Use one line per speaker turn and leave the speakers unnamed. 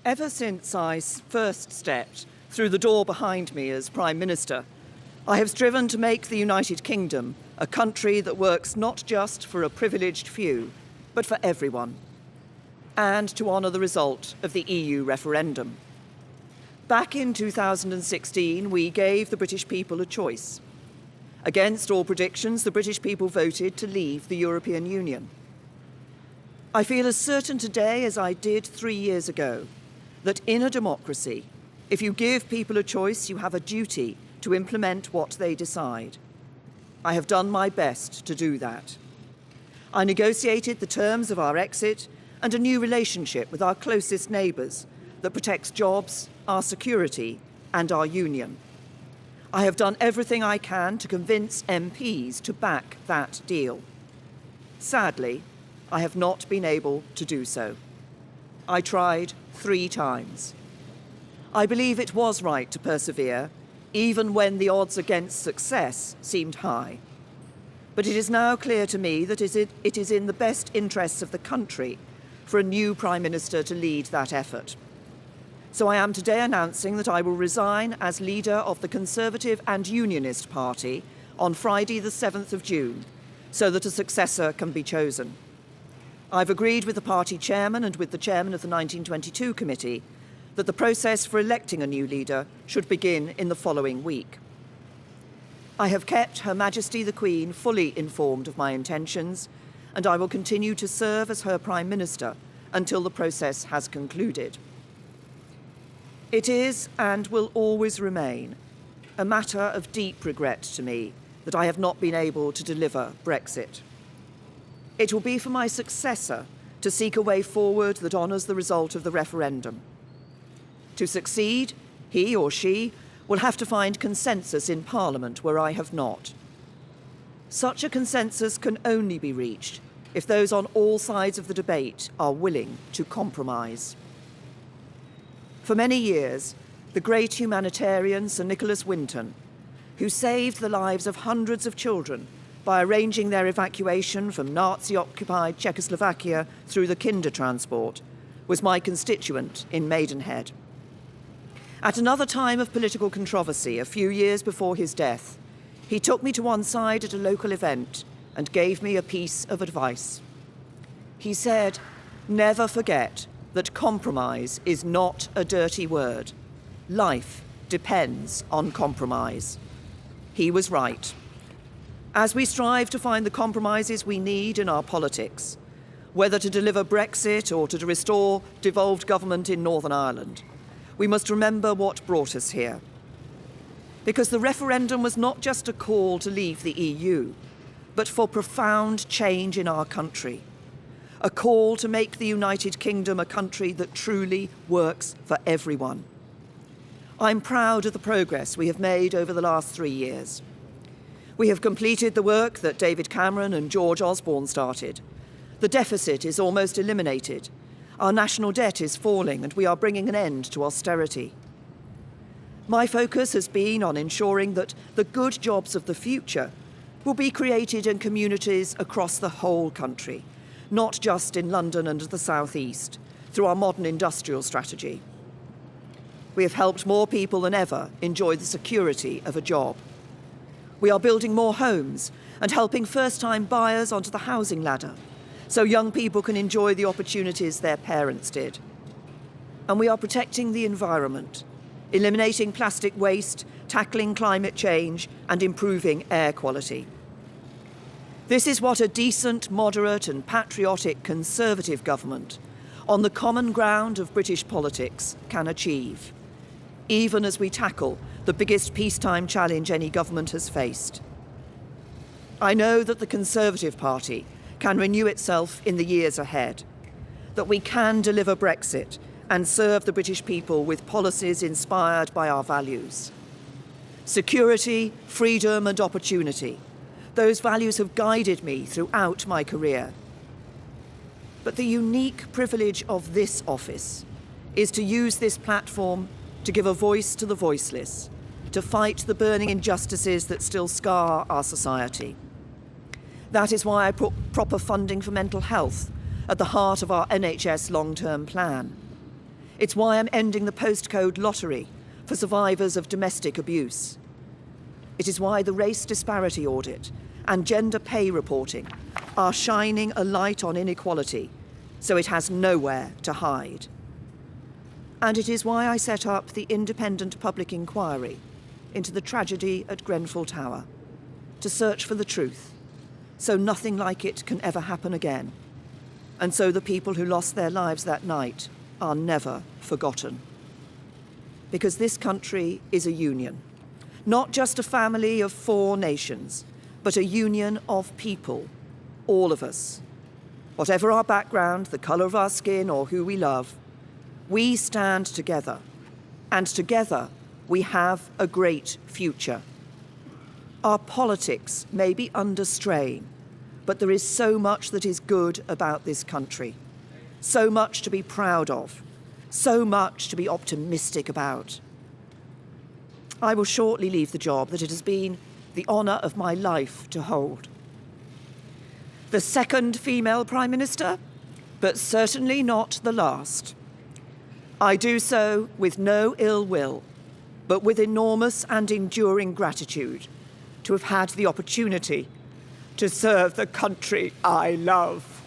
Ever since I first stepped through the door behind me as Prime Minister, I have striven to make the United Kingdom a country that works not just for a privileged few, but for everyone, and to honour the result of the EU referendum. Back in 2016, we gave the British people a choice. Against all predictions, the British people voted to leave the European Union. I feel as certain today as I did 3 years ago that in a democracy, if you give people a choice, you have a duty to implement what they decide. I have done my best to do that. I negotiated the terms of our exit and a new relationship with our closest neighbours that protects jobs, our security and our union. I have done everything I can to convince MPs to back that deal. Sadly, I have not been able to do so. I tried 3 times. I believe it was right to persevere, even when the odds against success seemed high. But it is now clear to me that it is in the best interests of the country for a new Prime Minister to lead that effort. So I am today announcing that I will resign as leader of the Conservative and Unionist Party on Friday the 7th of June, so that a successor can be chosen. I've agreed with the party chairman and with the chairman of the 1922 committee that the process for electing a new leader should begin in the following week. I have kept Her Majesty the Queen fully informed of my intentions, and I will continue to serve as her Prime Minister until the process has concluded. It is and will always remain a matter of deep regret to me that I have not been able to deliver Brexit. It will be for my successor to seek a way forward that honours the result of the referendum. To succeed, he or she will have to find consensus in Parliament where I have not. Such a consensus can only be reached if those on all sides of the debate are willing to compromise. For many years, the great humanitarian Sir Nicholas Winton, who saved the lives of hundreds of children by arranging their evacuation from Nazi-occupied Czechoslovakia through the Kinder transport, was my constituent in Maidenhead. At another time of political controversy, a few years before his death, he took me to one side at a local event and gave me a piece of advice. He said, "Never forget that compromise is not a dirty word. Life depends on compromise." He was right. As we strive to find the compromises we need in our politics, whether to deliver Brexit or to restore devolved government in Northern Ireland, we must remember what brought us here. Because the referendum was not just a call to leave the EU, but for profound change in our country. A call to make the United Kingdom a country that truly works for everyone. I'm proud of the progress we have made over the last 3 years. We have completed the work that David Cameron and George Osborne started. The deficit is almost eliminated. Our national debt is falling and we are bringing an end to austerity. My focus has been on ensuring that the good jobs of the future will be created in communities across the whole country, not just in London and the South East, through our modern industrial strategy. We have helped more people than ever enjoy the security of a job. We are building more homes and helping first-time buyers onto the housing ladder, so young people can enjoy the opportunities their parents did. And we are protecting the environment, eliminating plastic waste, tackling climate change, and improving air quality. This is what a decent, moderate, and patriotic Conservative government, on the common ground of British politics, can achieve, even as we tackle the biggest peacetime challenge any government has faced. I know that the Conservative Party can renew itself in the years ahead, that we can deliver Brexit and serve the British people with policies inspired by our values. Security, freedom and opportunity. Those values have guided me throughout my career. But the unique privilege of this office is to use this platform to give a voice to the voiceless, to fight the burning injustices that still scar our society. That is why I put proper funding for mental health at the heart of our NHS long-term plan. It's why I'm ending the postcode lottery for survivors of domestic abuse. It is why the race disparity audit and gender pay reporting are shining a light on inequality, so it has nowhere to hide. And it is why I set up the independent public inquiry into the tragedy at Grenfell Tower, to search for the truth, so nothing like it can ever happen again, and so the people who lost their lives that night are never forgotten. Because this country is a union, not just a family of 4 nations, but a union of people, all of us. Whatever our background, the colour of our skin, or who we love, we stand together, and together we have a great future. Our politics may be under strain, but there is so much that is good about this country, so much to be proud of, so much to be optimistic about. I will shortly leave the job that it has been the honour of my life to hold. The second female Prime Minister, but certainly not the last. I do so with no ill will, but with enormous and enduring gratitude to have had the opportunity to serve the country I love.